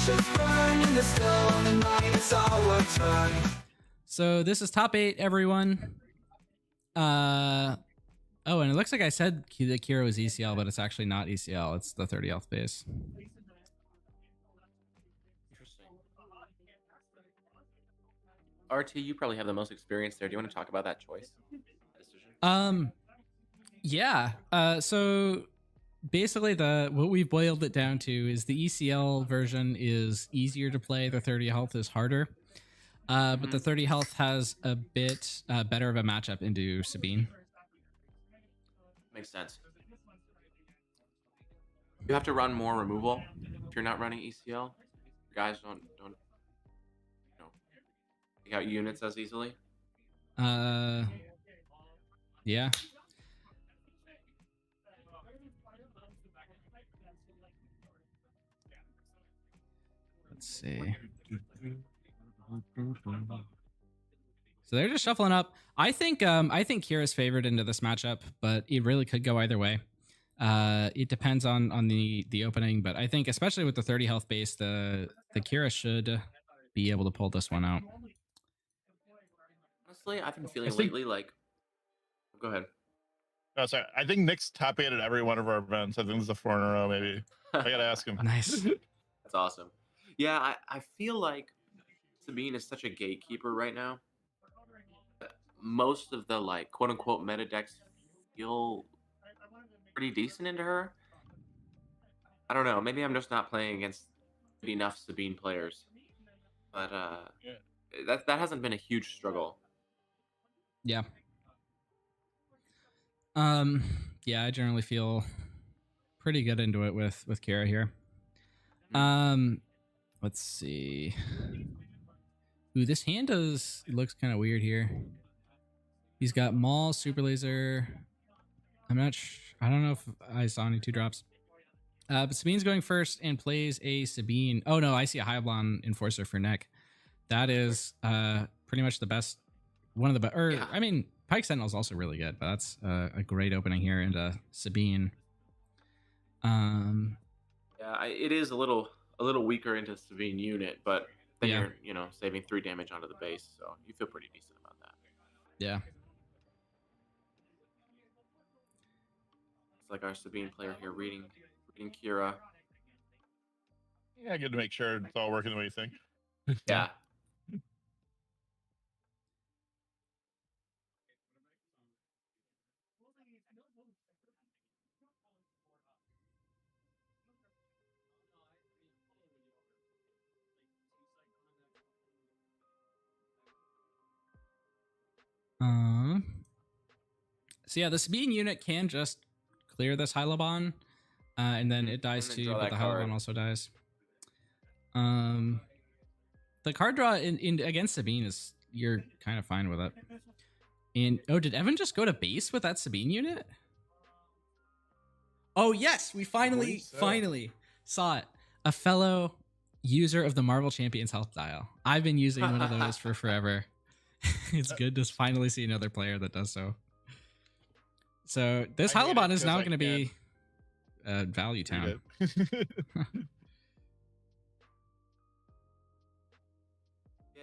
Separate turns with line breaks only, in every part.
ashes burn in the stone, and night it's our turn.
So this is top 8, everyone. Oh, and it looks like I said that Qi'ra was ECL, but it's actually not ECL. It's the 30 health base.
Interesting. RT, you probably have the most experience there. Do you want to talk about that choice? Decision?
Yeah. So basically what we've boiled it down to is the ECL version is easier to play. The 30 health is harder. But the 30 health has a bit better of a matchup into Sabine.
Makes sense. You have to run more removal if you're not running ECL. Guys don't take out units as easily.
Yeah. Let's see. So they're just shuffling up. I think Qi'ra's favored into this matchup, but it really could go either way. It depends on the opening, but I think especially with the 30 health base, the Qi'ra should be able to pull this one out.
Honestly, I've been feeling lately like. Go ahead.
Oh, sorry. I think Nick's top 8 at every one of our events. I think this is a 4 in a row, maybe. I gotta ask him.
Nice.
That's awesome. Yeah, I feel like Sabine is such a gatekeeper right now. Most of the like quote unquote meta decks feel pretty decent into her. I don't know. Maybe I'm just not playing against enough Sabine players. But that hasn't been a huge struggle.
Yeah. Yeah, I generally feel pretty good into it with Qi'ra here. Let's see. Ooh, this hand looks kind of weird here. He's got Maul, Super Laser. I don't know if I saw any 2-drops. But Sabine's going first and plays a Sabine. Oh no, I see a Hyablon Enforcer for neck. That is pretty much the best. One of the best. Yeah. I mean, Pike Sentinel is also really good, but that's a great opening here into Sabine.
Yeah, it is a little weaker into Sabine unit, but then you're saving 3 damage onto the base, so you feel pretty decent about that.
Yeah.
It's like our Sabine player here reading Qi'ra.
Yeah, good to make sure it's all working the way you think.
Yeah.
So yeah, the Sabine unit can just clear this Hylabon, and then it dies too, but the Hylabon also dies. The card draw in against Sabine is you're kind of fine with it. And oh, did Evan just go to base with that Sabine unit? Oh yes, we finally saw it. A fellow user of the Marvel Champions Health Dial. I've been using one of those for forever. It's good to finally see another player that does so. So this Hylabon is now going to be Value Town.
Yeah,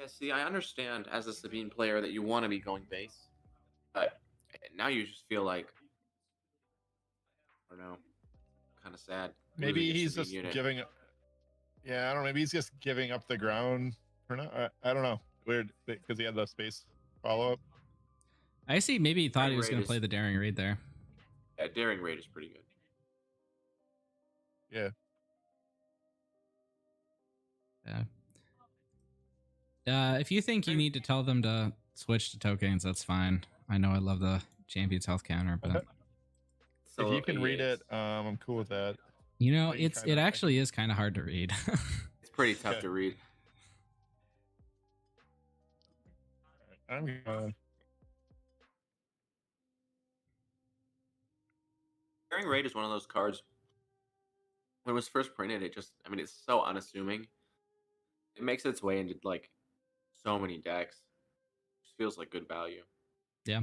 see, I understand as a Sabine player that you want to be going base, but now you just feel like, I don't know, kind of sad.
Maybe he's just giving up. Yeah, I don't know. Maybe he's just giving up the ground or not. I don't know. Weird, because he had the space follow-up.
I see. Maybe he thought he was going to play the Daring Raid there.
Yeah, Daring Raid is pretty good.
Yeah. If you think you need to tell them to switch to tokens, that's fine. I know I love the Champion's Health counter, but
if you can read it, I'm cool with that.
You know, it actually is kind of hard to read.
It's pretty tough to read. Daring Raid is one of those cards. When it was first printed, it's so unassuming. It makes its way into like so many decks. It just feels like good value.
Yeah.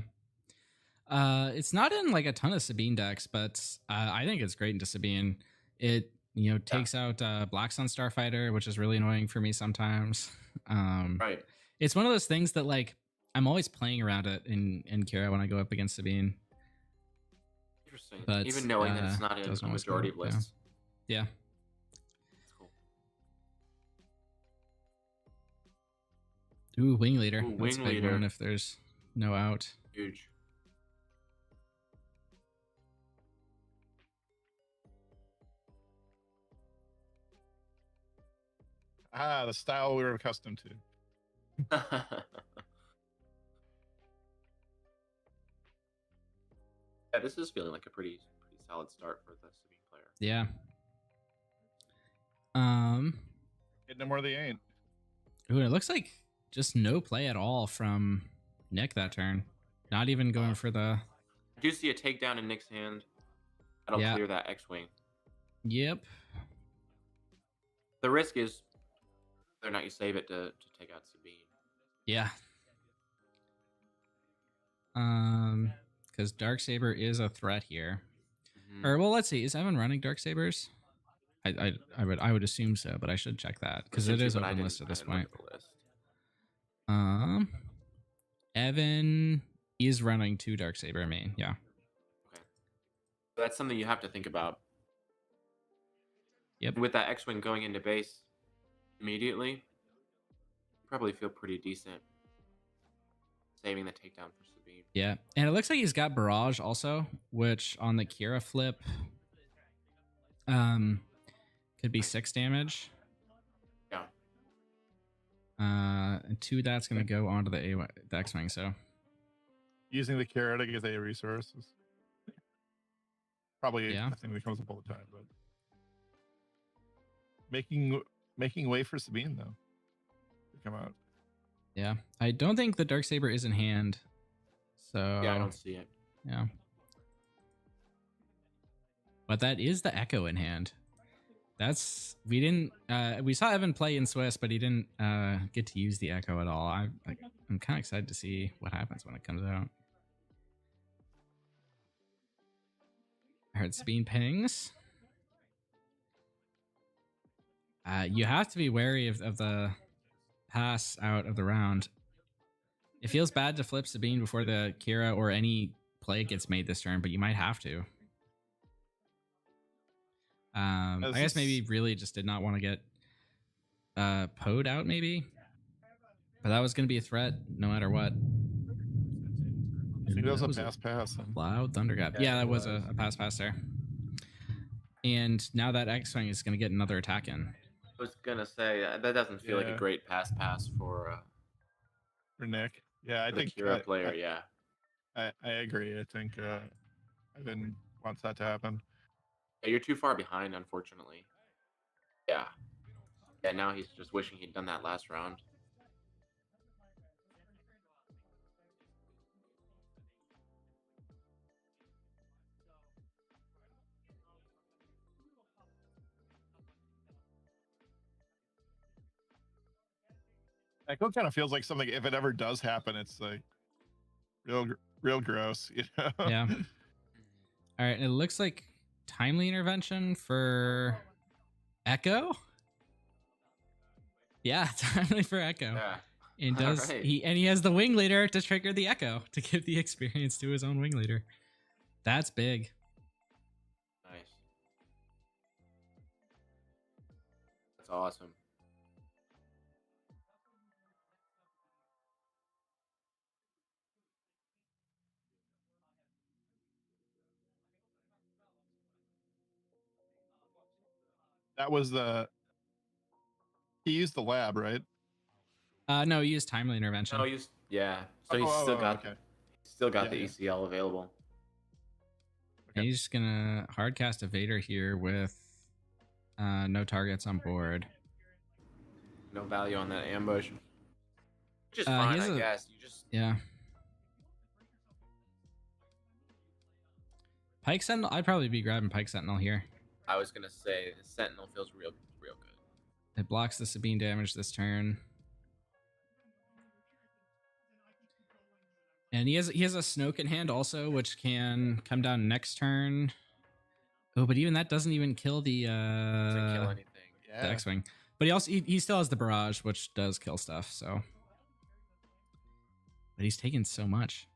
It's not in like a ton of Sabine decks, but I think it's great into Sabine. It You know, takes out Black Sun Starfighter, which is really annoying for me sometimes.
Right.
It's one of those things that like I'm always playing around it in Qi'ra when I go up against Sabine.
Interesting.
But
even knowing that it's not in
doesn't
a
always
majority
go,
of lists.
Yeah.
That's cool.
Ooh, wing leader.
Ooh,
That's a
wing
big
leader.
one if there's no out.
Huge.
Ah, the style we were accustomed to.
Yeah, this is feeling like a pretty solid start for the Sabine player.
Yeah.
Getting them where they ain't.
Ooh, it looks like just no play at all from Nick that turn. Not even going for the.
I do see a takedown in Nick's hand. That'll
Yeah.
clear that X-wing.
Yep.
The risk is whether or not you save it to take out Sabine.
Yeah. Because Darksaber is a threat here.
Mhm.
Or well, let's see. Is Evan running Darksabers? I would assume so, but I should check that because it is
But I
open
didn't-
list at
I
this
didn't look
point.
at the list.
Evan is running 2 Darksaber main. Yeah.
Okay. So that's something you have to think about.
Yep.
With that X-wing going into base immediately, you probably feel pretty decent saving the takedown for Sabine.
Yeah, and it looks like he's got Barrage also, which on the Qi'ra flip, could be 6 damage.
Yeah.
And 2 that's gonna go onto the X-wing. So
Using the Qi'ra to get a resources. Probably
Yeah.
a thing that comes up all the time, but making way for Sabine though to come out.
yeah, I don't think the Darksaber is in hand. So
Yeah, I don't see it.
yeah, but that is the Echo in hand. That's we saw Evan play in Swiss, but he didn't get to use the Echo at all. I'm kind of excited to see what happens when it comes out. I heard Sabine pings. You have to be wary of the pass out of the round. It feels bad to flip Sabine before the Qi'ra or any play gets made this turn, but you might have to. I guess maybe really just did not want to get Poed out maybe. But that was going to be a threat no matter what.
I think that was
That
a pass.
Loud Thunder Gap. Yeah, that was a pass there. And now that X-Wing is going to get another attack in.
I was gonna say that doesn't feel like a great pass for
Nick. Yeah, I
the
think
Qi'ra player. Yeah.
I agree. I think Evan wants that to happen.
Yeah, you're too far behind, unfortunately. Yeah. Yeah, now he's just wishing he'd done that last round.
Echo kind of feels like something. If it ever does happen, it's like real gross. You know?
Yeah. All right. It looks like timely intervention for Echo. Yeah, timely for Echo.
Yeah.
And does
Alright.
he has the wing leader to trigger the Echo to give the experience to his own wing leader. That's big.
Nice. That's awesome.
That was he used the lab, right?
No, he used timely intervention.
No, yeah. So he's still got the
Yeah.
ECL available.
And he's just gonna hardcast a Vader here with no targets on board.
No value on that ambush. Which is
He
fine,
has
I guess. You just
Yeah. Pike Sentinel. I'd probably be grabbing Pike Sentinel here.
I was gonna say the Sentinel feels real good.
It blocks the Sabine damage this turn. And he has a Snoke in hand also, which can come down next turn. Oh, but even that doesn't even kill the
Doesn't kill anything.
the X-wing. But he still has the barrage, which does kill stuff. So, but he's taking so much.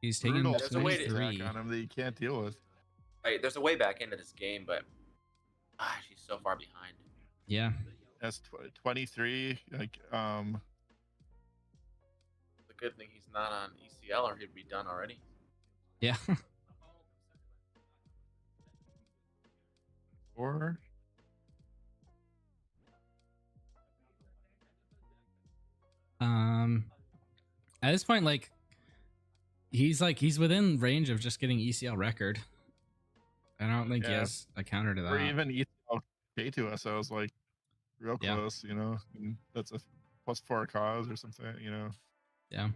He's taking
Brutal
There's a way to
23.
attack on him that you can't deal with.
Right, there's a way back into this game, but she's so far behind.
Yeah.
That's 23. Like
It's a good thing he's not on ECL, or he'd be done already.
Yeah.
4.
At this point, like he's within range of just getting ECL record. I don't think he has a counter to that.
Or even ECL K2 so I was like real
Yeah.
close, you know. And that's a +4 cause or something, you know.
Yeah.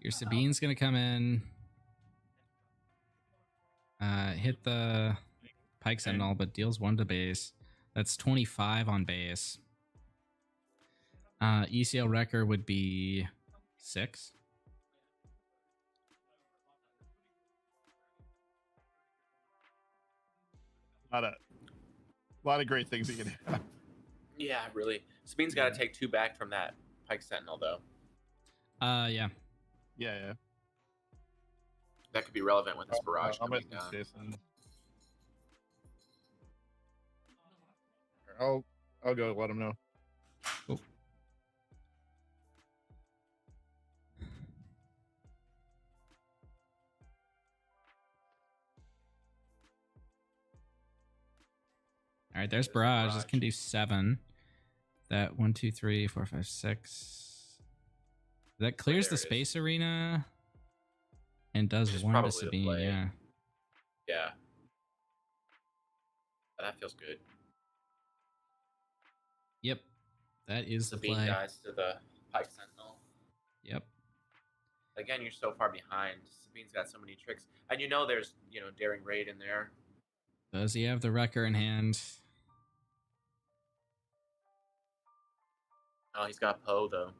Your Sabine's gonna come in, hit the Pike Sentinel, but deals 1 to base. That's 25 on base. ECL record would be 6.
A lot of great things you can have.
Yeah, really. Sabine's got to take 2 back from that Pike Sentinel, though.
Yeah.
Yeah.
That could be relevant with this barrage coming down.
Jason. I'll go let him know.
Cool. All right, there's barrage. This can do 7. That 1, 2, 3, 4, 5, 6. That clears the space arena and does 1 to Sabine. Yeah.
Yeah. That feels good.
Yep. That is
Sabine
the play.
dies to the Pike Sentinel.
Yep.
Again, you're so far behind. Sabine's got so many tricks, and there's daring raid in there.
Does he have the wrecker in hand?
Oh, he's got Poe though.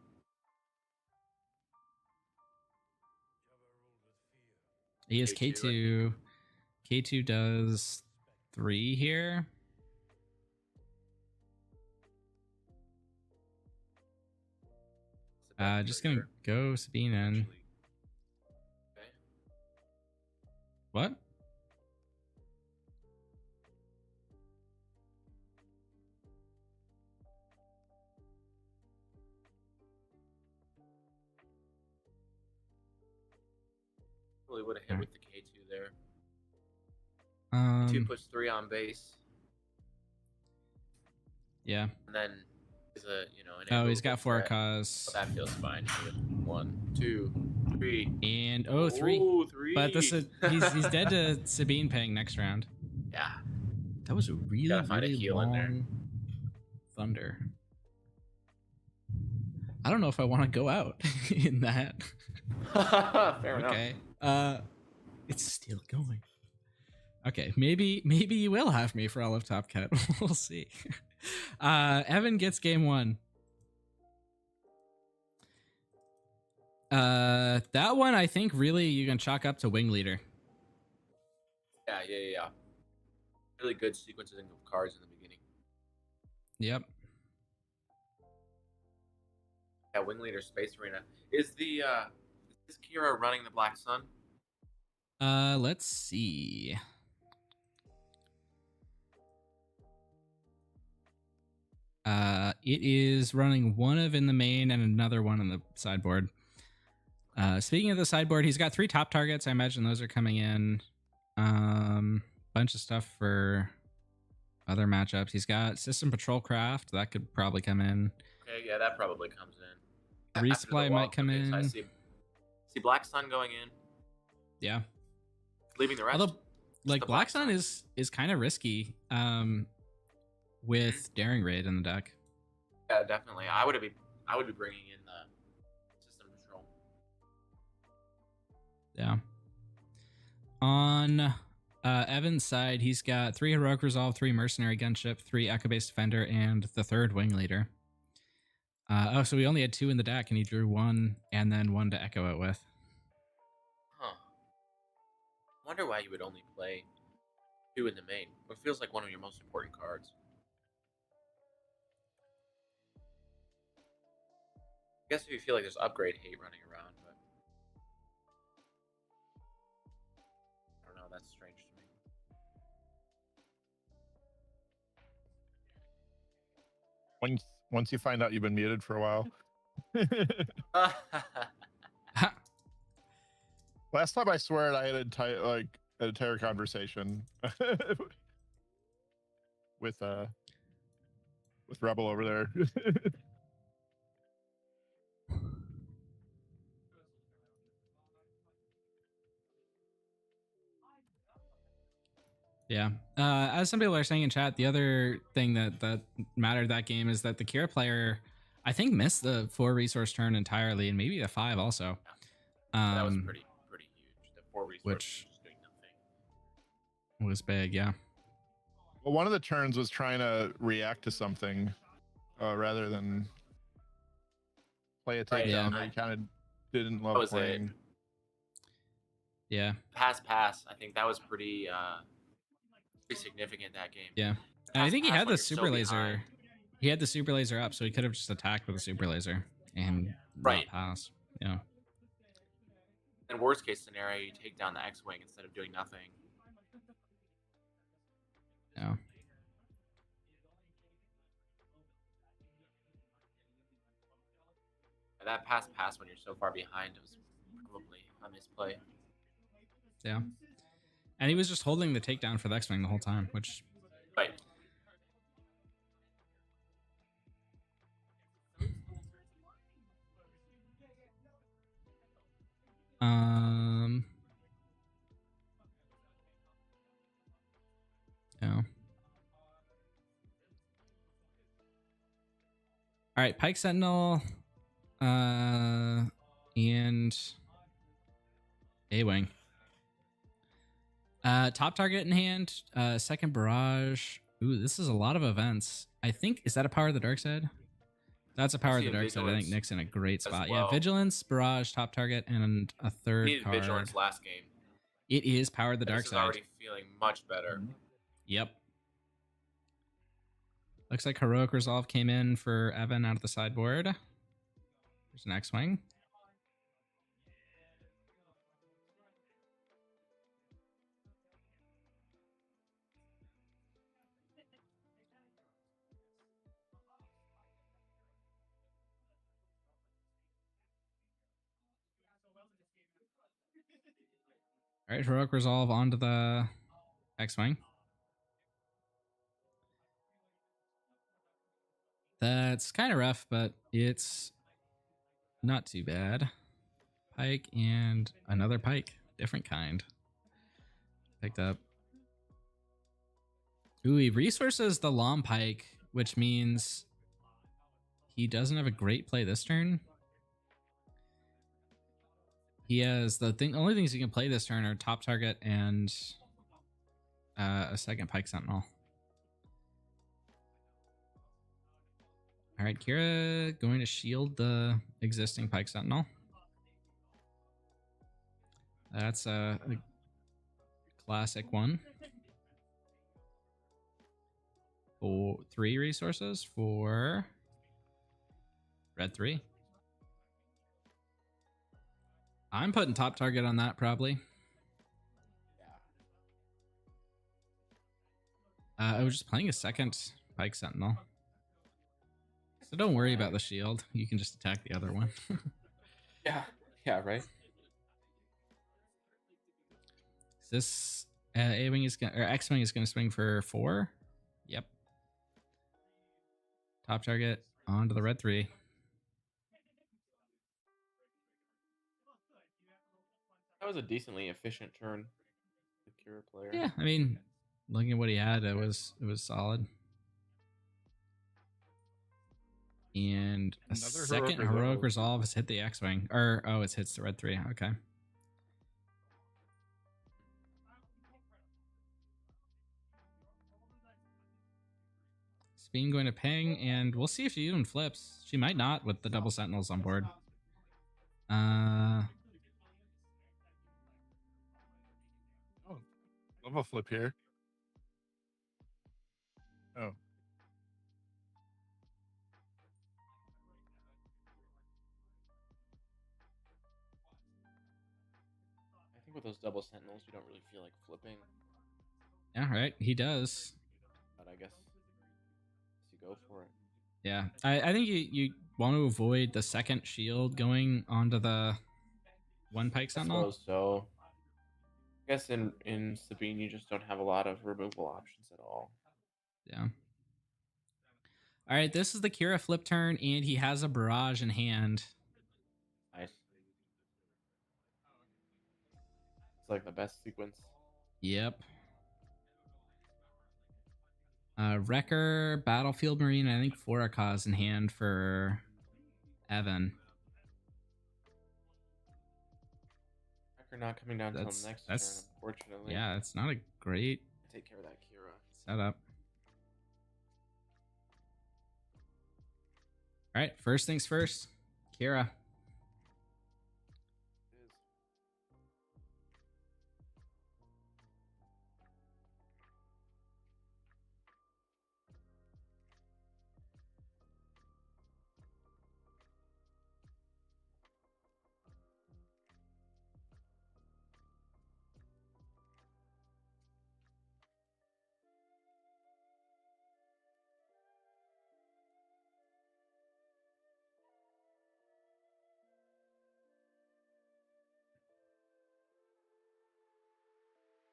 He has K2. K2 does 3 here. Just gonna go Sabine in.
Okay.
What?
Probably would have hit with the K2 there.
Um,
K2 puts 3 on base,
yeah.
and then is a
Oh, he's got 4
threat.
cause.
Well, that feels fine. 1, 2, 3.
And 3.
Ooh, 3.
But this is he's dead to Sabine paying next round.
Yeah.
That was a really,
Gotta find a
really
heal in there.
long thunder. I don't know if I want to go out in that.
Fair enough.
Okay. It's still going. Okay, maybe you will have me for all of Top Cut. We'll see. Evan gets game 1. That one I think really you can chalk up to Wing Leader.
Yeah. Really good sequences of cards in the beginning.
Yep.
Yeah, Wing Leader Space Arena. Is Qi'ra running the Black Sun?
Let's see. It is running one of in the main and another one on the sideboard. Speaking of the sideboard, he's got 3 top targets. I imagine those are coming in. Bunch of stuff for other matchups. He's got System Patrol Craft. That could probably come in.
Okay, yeah, that probably comes in.
Resupply might come in.
I see Black Sun going in.
Yeah.
Leaving the rest.
Although, like, Black Sun is kind of risky with Daring Raid in the deck.
Yeah, definitely. I would be bringing in the System Patrol.
Yeah. On Evan's side, he's got 3 Heroic Resolve, 3 Mercenary Gunship, 3 Echo Base Defender, and the 3rd Wing Leader. So we only had 2 in the deck, and he drew 1 and then 1 to echo it with.
Huh. wonder why you would only play 2 in the main. It feels like one of your most important cards. I guess if you feel like there's upgrade hate running around, but I don't know. That's strange to me.
Once you find out you've been muted for a while. Last time I swear I had an entire conversation with Rebel over there.
Yeah. As some people are saying in chat, the other thing that mattered that game is that the Qi'ra player, I think, missed the 4 resource turn entirely, and maybe the 5 also.
That was pretty huge. The 4 resources
which
just doing nothing.
was big, yeah.
Well, one of the turns was trying to react to something rather than play a takedown
Yeah.
that he kind of didn't love
That was
playing.
it.
Yeah.
Pass. I think that was pretty significant that game.
Yeah. And I think he
Pass
had
when
the
you're so
super laser.
behind.
He had the super laser up, so he could have just attacked with a super laser and
Right.
not pass. Yeah.
In worst case scenario, you take down the X-Wing instead of doing nothing.
Yeah.
And that pass when you're so far behind was probably a misplay.
Yeah. And he was just holding the takedown for the X-Wing the whole time, which...
Right.
Yeah. All right, Pike Sentinel, and A-Wing. Top target in hand, second barrage. Ooh, this is a lot of events. I think, is that a Power of the Dark Side? That's a Power of the Dark Side. I think Nick's in a great spot.
well.
Yeah, Vigilance, Barrage, top target, and a third
Needed
card.
Vigilance last game.
It is Power of the Dark
This is
Side.
already feeling much better.
Yep. Looks like Heroic Resolve came in for Evan out of the sideboard. There's an X-Wing. All right, Heroic Resolve onto the X-Wing. That's kind of rough, but it's not too bad. Pike and another Pike. Different kind. Picked up. Ooh, he resources the Long Pike, which means he doesn't have a great play this turn. He has only things he can play this turn are top target and a second Pike Sentinel. All right, Qi'ra going to shield the existing Pike Sentinel. That's a classic one. 3 resources for red 3. I'm putting top target on that probably. I was just playing a second Pike Sentinel. So don't worry about the shield. You can just attack the other one.
Yeah, right.
This A-Wing is gonna, or X-Wing is gonna swing for 4. Yep. Top target onto the red 3.
That was a decently efficient turn. The Qi'ra player.
Yeah, I mean, looking at what he had, it was solid. And a
Another
second heroic resolve has hit the X-Wing. Or, oh, it hits the red 3. Okay. Sabine going to ping, and we'll see if she even flips. She might not with the double sentinels on board.
Love a flip here. Oh.
I think with those double sentinels, you don't really feel like flipping,
Yeah, right. He does.
but I guess you go for it.
Yeah, I think you want to avoid the second shield going onto the one pike
I
sentinel.
suppose so. I guess in Sabine, you just don't have a lot of removal options at all.
Yeah. All right, this is the Qi'ra flip turn, and he has a barrage in hand.
Nice. It's like the best sequence.
Yep. Wrecker, Battlefield Marine, I think Forakaz in hand for Evan.
Wrecker not coming down until next turn, unfortunately.
Yeah, it's not a great
Take care of that Qi'ra.
setup. All right, first things first, Qi'ra.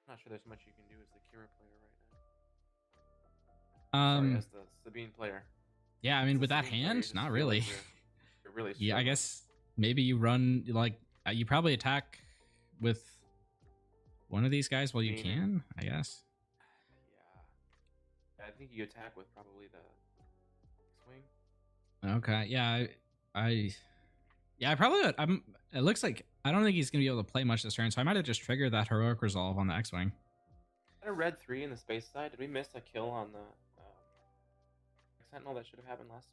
Not sure there's much you can do as the Qi'ra player right now. Sorry, as the Sabine player.
Yeah, I mean,
As
with
a
that
Sabine player, you
hand,
just
not
feel
really.
like you're really
Yeah, I
struggling.
guess maybe you run like you probably attack with one of these guys while you can. I guess.
Yeah. I think you attack with probably the swing.
Okay. Yeah. I probably would. It looks like I don't think he's gonna be able to play much this turn, so I might have just triggered that heroic resolve on the X-wing.
Had a red 3 in the space side. Did we miss a kill on the Sentinel that should have happened last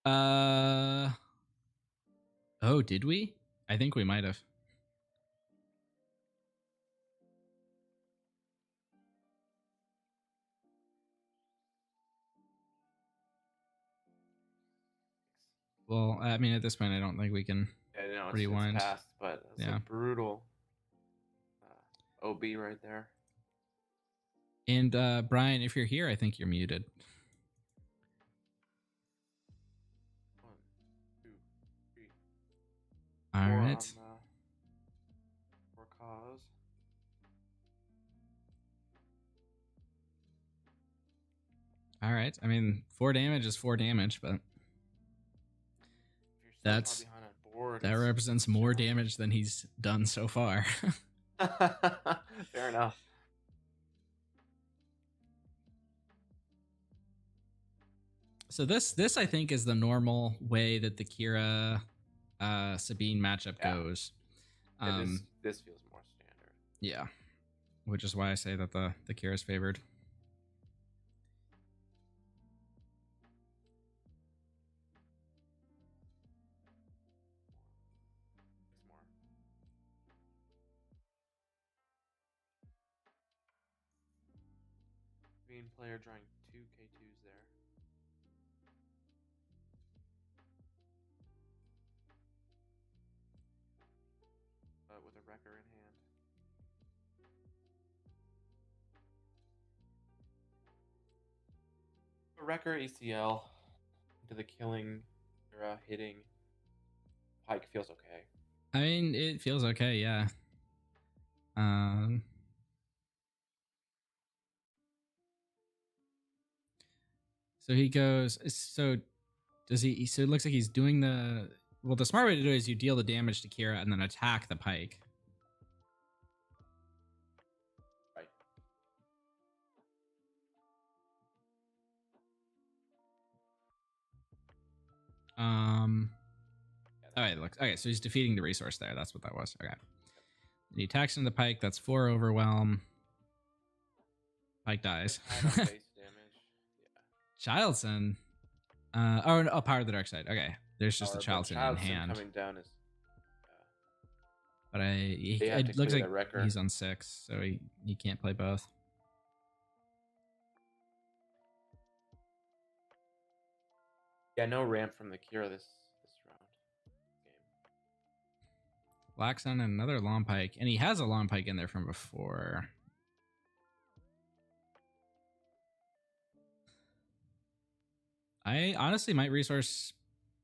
round?
Oh, did we? I think we might have. Well, I mean, at this point, I don't think we can rewind.
It's past, but it's a brutal OB right there.
And Brian, if you're here, I think you're muted.
1, 2, 3.
All right.
For cause.
All right. I mean, 4 damage is 4 damage, but that represents more damage than he's done so far.
Fair enough.
So this I think is the normal way that the Qi'ra Sabine matchup goes.
This feels more standard.
Yeah, which is why I say that the Qi'ra is favored.
Sabine player drawing 2 K2s there. With a wrecker in hand. A wrecker ECL into the killing era hitting pike feels okay.
I mean, it feels okay, yeah. So he goes. So does he? So it looks like he's doing the. Well, the smart way to do it is you deal the damage to Qi'ra and then attack the pike.
Right.
All right. Looks okay. So he's defeating the resource there. That's what that was. Okay. And he attacks into the pike. That's 4 overwhelm. Pike dies.
Base damage. Yeah.
Childson. Power of the dark side. Okay. There's just a Childson in hand.
Coming down is
But
They have to
it looks
clear
like
the wrecker.
he's on 6, so he can't play both.
Yeah, no ramp from the Qi'ra this round. Game.
Black Sun and another long pike, and he has a long pike in there from before. I honestly might resource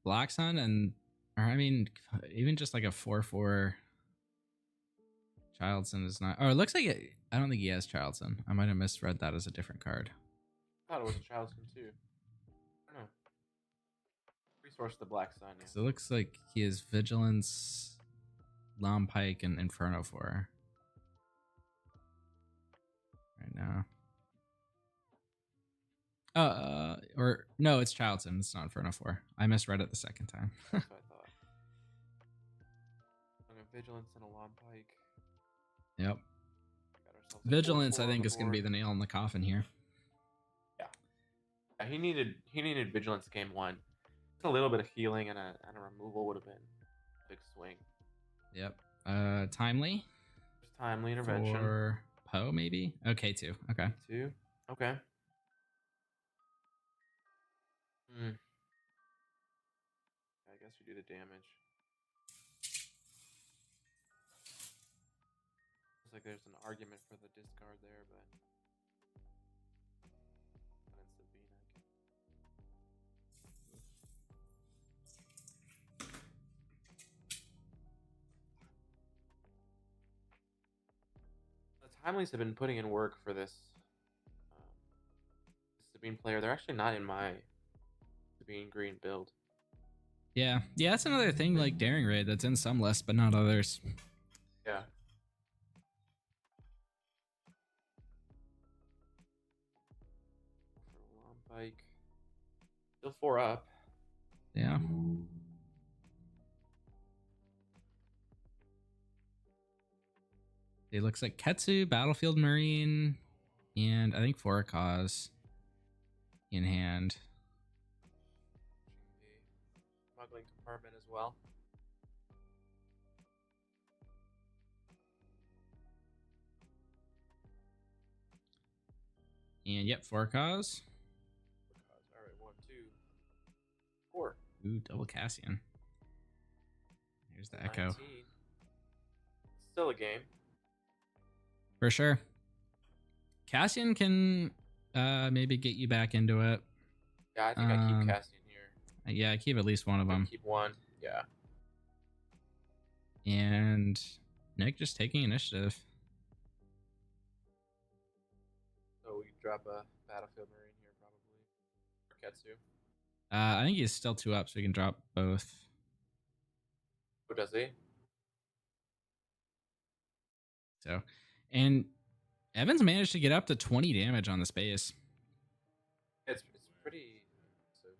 Black Sun or I mean, even just like a 4/4 Childson is not. Oh, it looks like it. I don't think he has Childson. I might have misread that as a different card.
I thought it was a Childson too. I don't know. Resource the Black Sun. Yeah.
So it looks like he has Vigilance, Long Pike, and Inferno 4 right now. Or no, it's Childson. It's not Inferno 4. I misread it the second time.
That's what I thought. And a Vigilance and a Long Pike.
Yep.
Got ourselves a
Vigilance,
4/4
I
on
think,
the
is going to be
board.
the nail in the coffin here.
Yeah, he needed Vigilance game 1. Just a little bit of healing and a removal would have been a big swing.
Yep. Timely
Just timely intervention.
for Poe, maybe. Okay, 2. Okay.
2. Okay. I guess we do the damage. Looks like there's an argument for the discard there, but not in Sabine, I guess. The Timelies have been putting in work for this Sabine player. They're actually not in my Sabine green build.
Yeah. Yeah, that's another thing like Daring Raid that's in some lists, but not others.
Yeah. For Long Pike. Still 4 up.
Yeah. It looks like Ketsu, Battlefield Marine, and I think Forakaz in hand.
The smuggling compartment as well.
And yep, Forakaz.
All right, 1, 2, 4.
Ooh, double Cassian. Here's the Echo.
19. Still a game.
For sure. Cassian can maybe get you back into it.
Yeah, I think I keep Cassian here.
Yeah, I keep at least one of them.
Keep 1. Yeah.
And Nick just taking initiative.
So we drop a Battlefield Marine here probably. Or Ketsu.
I think he's still 2 up, so he can drop both.
Who does he?
So, and Evans managed to get up to 20 damage on the space.
It's pretty impressive.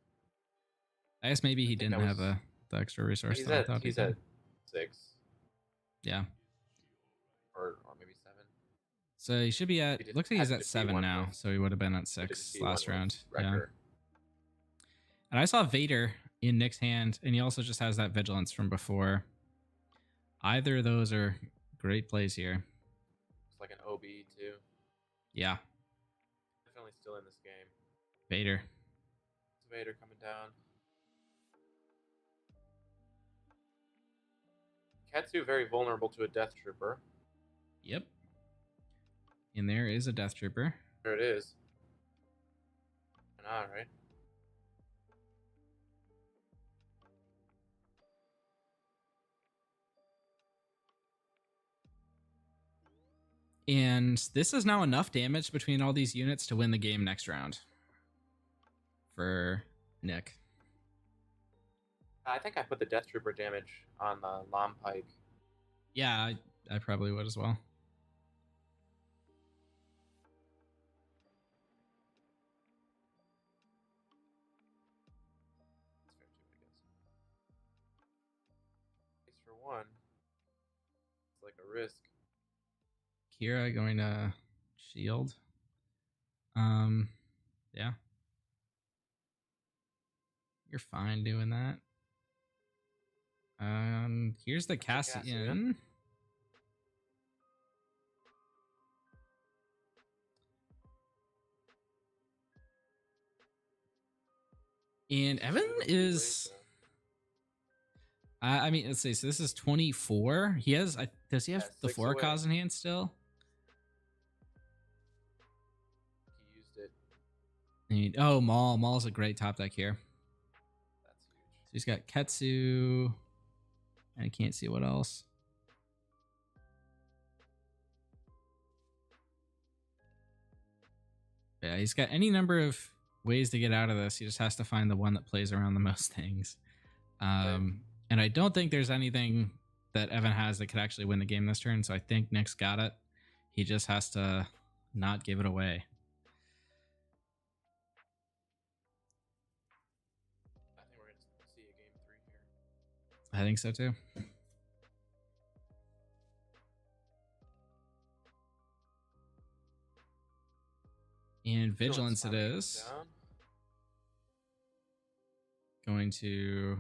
I guess maybe he
think
didn't
that
have
was-
the extra resource.
He's
that I
at
thought he
he's
did.
at 6
Yeah.
or maybe 7.
So he should be at.
He did-
Looks like he's
had
at
to
7
P1
now,
with-
so he would have been at
He did
6
P1
last
with
round. Yeah.
Wrecker.
And I saw Vader in Nick's hand, and he also just has that vigilance from before. Either of those are great plays here.
It's like an OB too.
Yeah,
Definitely still in this game.
Vader.
It's Vader coming down. Ketsu very vulnerable to a Death Trooper.
Yep. And there is a Death Trooper.
There it is. All right.
And this is now enough damage between all these units to win the game next round. For Nick.
I think I put the Death Trooper damage on the Long Pike.
Yeah, I probably would as well.
That's fair too, I guess. 6 for 1. It's like a risk.
Qi'ra going to shield. Yeah. You're fine doing that. Here's the
Cassian.
Cassian. And Evan is. I mean, let's see. So this is 24. He has. Does he have the
6
four
away.
cause in hand still?
He used it.
I mean, oh, Maul. Maul's a great top deck here.
That's huge.
So he's got Ketsu. I can't see what else. Yeah, he's got any number of ways to get out of this. He just has to find the one that plays around the most things. And I don't think there's anything that Evan has that could actually win the game this turn. So I think Nick's got it. He just has to not give it away.
I think we're going to see a game 3 here.
I think so too. And Vigilance it
finally
is.
comes down.
Going to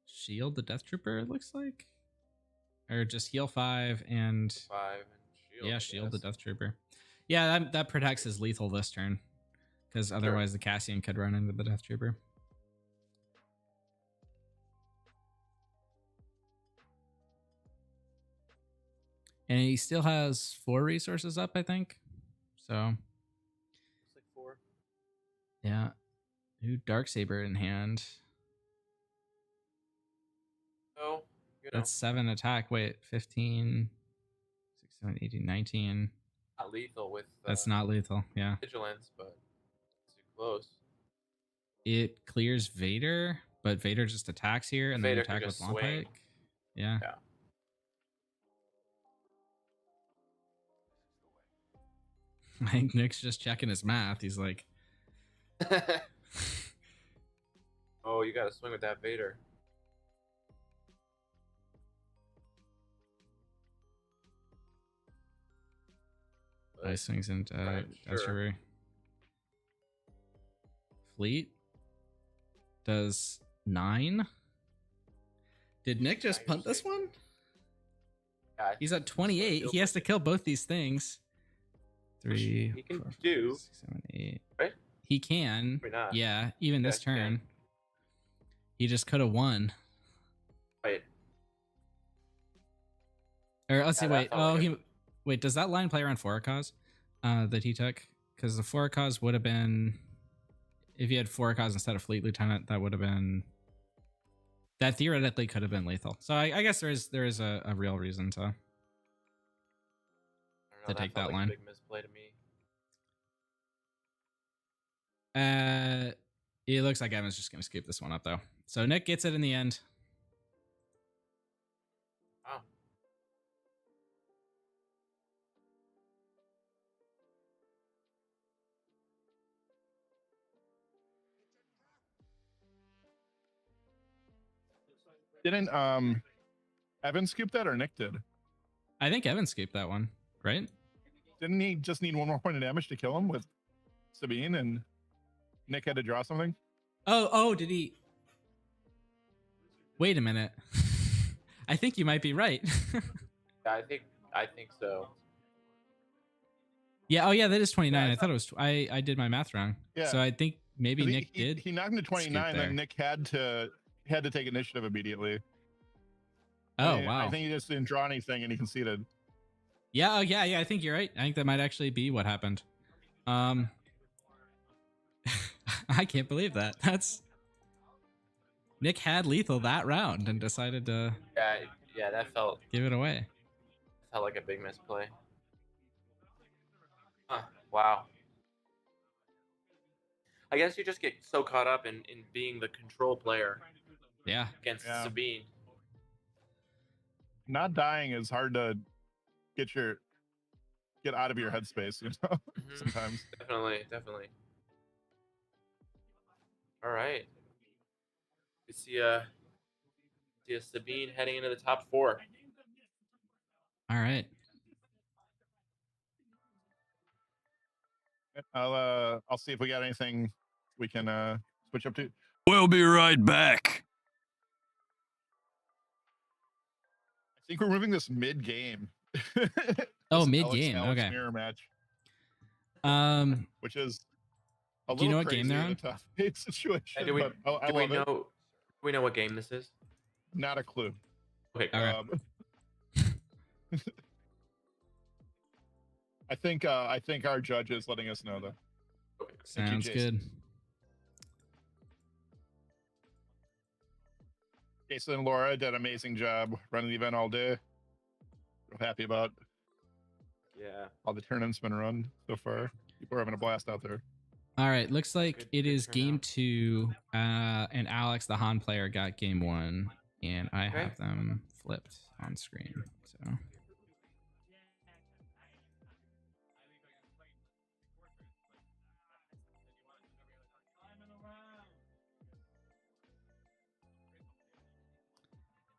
shield the Death Trooper, it looks like. Or just heal 5 and
5 and shield.
yeah,
I
shield the
guess.
Death Trooper. Yeah, that protects his lethal this turn. Because otherwise the Cassian could run into the Death Trooper. And he still has 4 resources up, I think. So
Looks like 4.
yeah. Ooh, Darksaber in hand.
Oh, you know,
That's 7 attack. Wait, 15, 6, 7, 18, 19.
not lethal with
That's not lethal. Yeah.
vigilance, but it's too close.
It clears Vader, but Vader just attacks here and then
Vader
you
can
attack with
just
Long
swing.
Pike. Yeah.
Yeah.
I think Nick's just checking his math. He's like,
Oh, you got to swing with that Vader.
I swings into
Right,
Death
sure.
Trooper. Fleet does 9. Did Nick just punt this one?
Yeah,
He's at 28. He has to kill both these things. 3,
he can
4, 5,
do,
6, 7, 8.
right?
He can.
Maybe not.
Yeah, even
Yeah,
this
he can.
turn. He just could have won.
Wait.
Or let's see,
Yeah, that
wait.
felt
Oh,
like
he wait, does that line play around Forakaz that he took? Because the Forakaz would have been, if he had Forakaz instead of Fleet Lieutenant, that would have been, that theoretically could have been lethal. So I guess there is a real reason to
I don't know,
to take
felt
that
like
line.
a big misplay to me.
It looks like Evan's just gonna scoop this one up though. So Nick gets it in the end.
Wow.
Didn't Evan scoop that or Nick did?
I think Evan scooped that one, right?
Didn't he just need 1 more point of damage to kill him with Sabine and Nick had to draw something?
Oh, did he? Wait a minute. I think you might be right.
Yeah, I think so.
Yeah. Oh, yeah. That is 29.
Yeah,
I thought it was. I did my math wrong.
Yeah.
So I think maybe
'Cause
Nick did.
He knocked him to 29,
there.
then Nick had to take initiative immediately.
Oh,
I
wow.
think he just didn't draw anything and he conceded.
Yeah. Oh, yeah. I think you're right. I think that might actually be what happened. I can't believe that. That's Nick had lethal that round and decided to
Yeah, that felt
give it away.
like a big misplay. Huh, wow. I guess you just get so caught up in being the control player
Yeah.
against
Yeah.
Sabine.
Not dying is hard to get out of your headspace, you know,
Mhm.
sometimes.
Definitely. All right. We see a Sabine heading into the top 4.
All right.
I'll see if we got anything we can switch up to.
We'll be right back.
I think we're moving this mid-game.
Oh,
This
mid-game.
Alex
Okay.
mirror match,
Um,
which is a
Do you know
little
what game
crazy
they're
in
on?
a tough hate situation,
do we,
but I
do we
love it.
know? We know what game this is.
Not a clue.
Okay.
Okay.
I think our judge is letting us know though.
Okay.
Thank you,
Sounds
Jason.
good.
Jason and Laura did an amazing job running the event all day. Real happy about
Yeah.
all the tournaments been run so far. People are having a blast out there.
All right, looks like
Good-
it
good
is game
turnout.
2, and Alex, the Han player, got game 1, and I
Okay.
have them flipped on screen.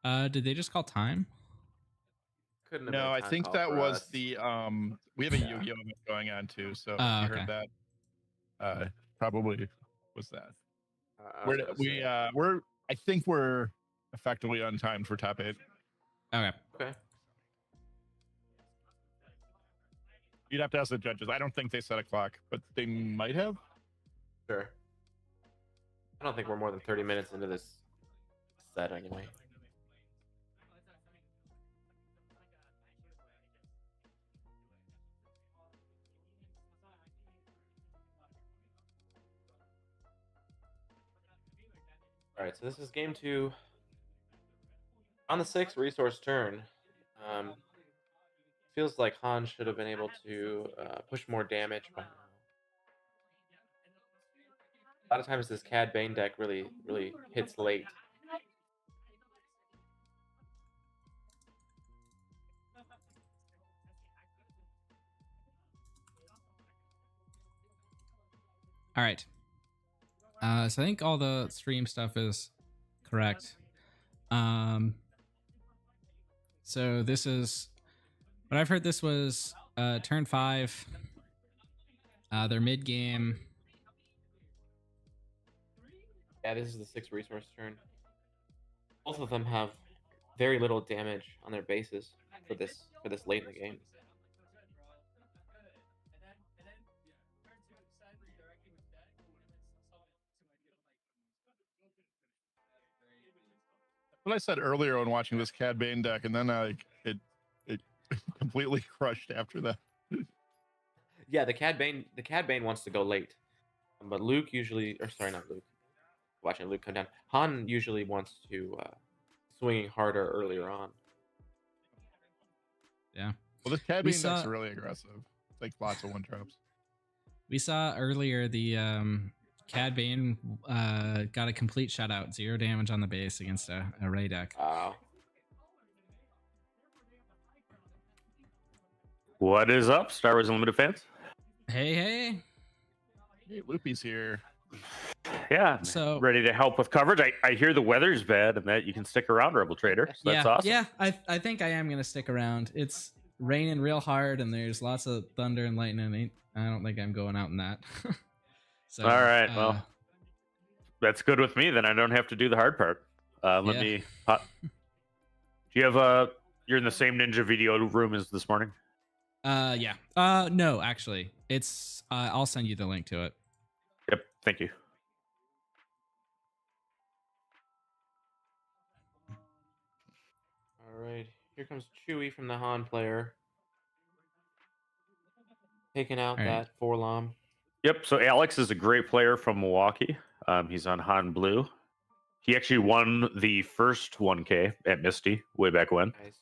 So did they just call time?
Couldn't have been
No,
a
I
time
think
call
that
for
was
us.
the we have a
Yeah.
Yu-Gi-Oh event going on too, so
Oh,
if you
okay.
heard that, probably was that.
I was gonna say.
We're I think we're effectively on time for top 8.
Okay.
Okay.
You'd have to ask the judges. I don't think they set a clock, but they might have.
Sure. I don't think we're more than 30 minutes into this set anyway. All right, so this is game 2. On the 6th resource turn, feels like Han should have been able to push more damage by now. A lot of times this Cad Bane deck really hits late.
All right. So I think all the stream stuff is correct. So this is what I've heard. This was turn 5. Their mid game.
Yeah, this is the 6th resource turn. Both of them have very little damage on their bases for this late in the game.
What I said earlier when watching this Cad Bane deck, and then it completely crushed after that.
Yeah, the Cad Bane wants to go late, but Luke usually, or sorry, not Luke. Watching Luke come down, Han usually wants to swinging harder earlier on.
Yeah.
Well, this Cad
We
Bane deck's
saw-
really aggressive. It's like lots of one drops.
We saw earlier the Cad Bane got a complete shutout, 0 damage on the base against a Ray deck.
Wow.
What is up, Star Wars Unlimited fans?
Hey, hey.
Hey, Loopy's here.
Yeah,
So-
ready to help with coverage. I hear the weather's bad and that you can stick around, Rebel Trader. So that's awesome.
Yeah, I think I am gonna stick around. It's raining real hard and there's lots of thunder and lightning. I don't think I'm going out in that. So,
All right, well, that's good with me. Then I don't have to do the hard part. Let
Yeah.
me. Do you have You're in the same Ninja video room as this morning?
Yeah. No, actually, it's. I'll send you the link to it.
Yep. Thank you.
All right, here comes Chewie from the Han player, taking out
All right.
that Forlom.
Yep. So Alex is a great player from Milwaukee. He's on Han Blue. He actually won the first 1K at Misty way back when.
Nice.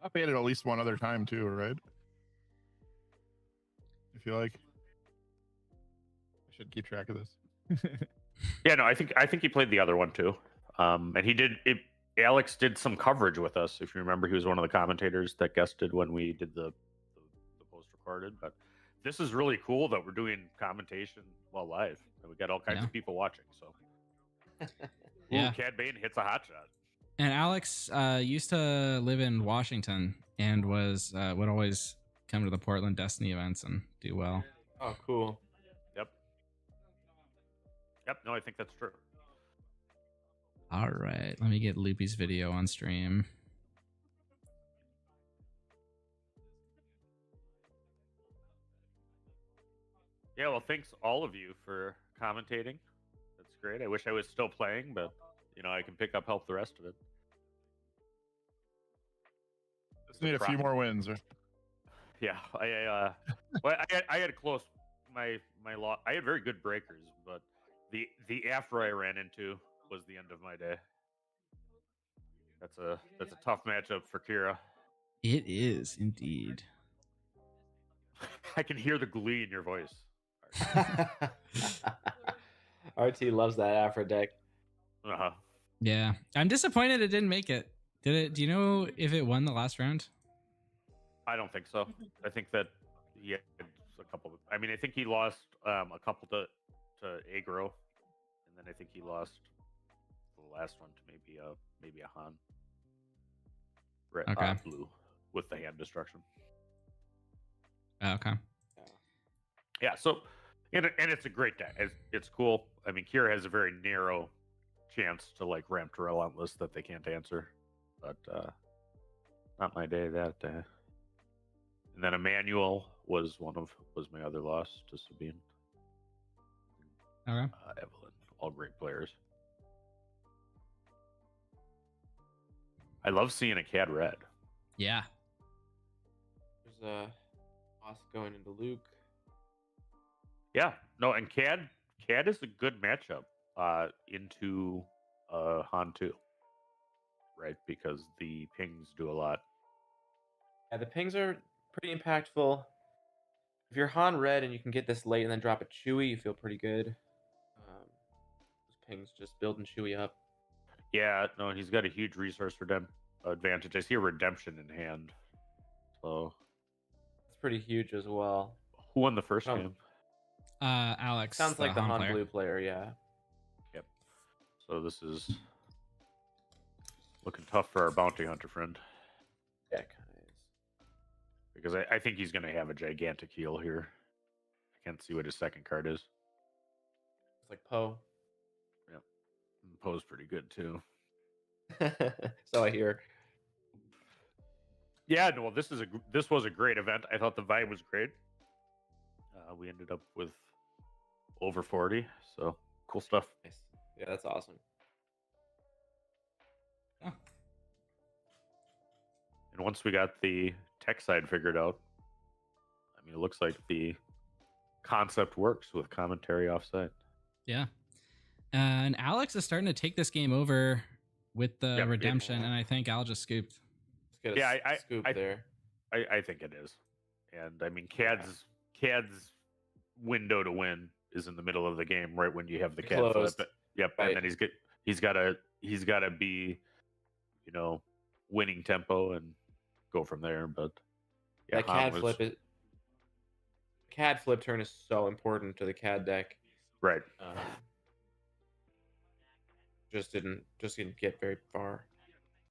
I paid it at least one other time too, right? I feel like I should keep track of this.
Yeah, no, I think he played the other one too. And he did it. Alex did some coverage with us. If you remember, he was one of the commentators that guested when we did the post recorded. But this is really cool that we're doing commentation while live, and we got all kinds
Yeah.
of people watching. So,
Yeah.
Ooh, Cad Bane hits a hot shot.
And Alex used to live in Washington and would always come to the Portland Destiny events and do well.
Oh, cool.
Yep. No, I think that's true.
All right, let me get Loopy's video on stream.
well, thanks all of you for commentating. That's great. I wish I was still playing, but I can pick up help the rest of it.
Just need a few more wins.
Yeah, well, I had close my law. I had very good breakers, but the afro I ran into was the end of my day. That's a tough matchup for Qi'ra.
It is indeed.
I can hear the glee in your voice.
RT loves that Afro deck.
Uh-huh.
Yeah, I'm disappointed it didn't make it. Did it? Do you know if it won the last round?
I don't think so. I think that he had a couple. I mean, I think he lost a couple to aggro, and then I think he lost the last one to maybe a Han. Red,
Okay.
Blue with the hand destruction.
Oh, okay.
Yeah. So, and it's a great deck. It's cool. I mean, Qi'ra has a very narrow chance to like ramp to relentless that they can't answer, but not my day that day. And then Emmanuel was my other loss to Sabine.
Okay.
Evelyn, all great players. I love seeing a Cad Red.
Yeah.
There's a boss going into Luke.
Yeah, no, and Cad is a good matchup into Han2, right? Because the pings do a lot.
Yeah, the pings are pretty impactful. If you're Han Red and you can get this late and then drop a Chewy, you feel pretty good. Those pings just building Chewy up.
Yeah, no, he's got a huge resource advantage. I see a redemption in hand. So
It's pretty huge as well.
who won the first game?
Alex.
Sounds like the Han
player.
Blue player, yeah.
Yep. So this is looking tough for our bounty hunter friend.
Yeah, kind of is.
Because I think he's going to have a gigantic heal here. I can't see what his second card is.
It's like Poe.
Yep. Poe's pretty good too.
So I hear.
Yeah, no, this was a great event. I thought the vibe was great. We ended up with over 40, so cool stuff.
Nice. Yeah, that's awesome.
Oh.
And once we got the tech side figured out, I mean, it looks like the concept works with commentary offsite.
Yeah. And Alex is starting to take this game over with the redemption, and I think Al just scooped.
Let's get a scoop there.
I think it is. And I mean, Cad's window to win is in the middle of the game, right when you have the Cad flip. Yep, right. And then he's got to be, winning tempo and go from there. But yeah,
that Cad flip turn is so important to the Cad deck.
Right.
Just didn't get very far.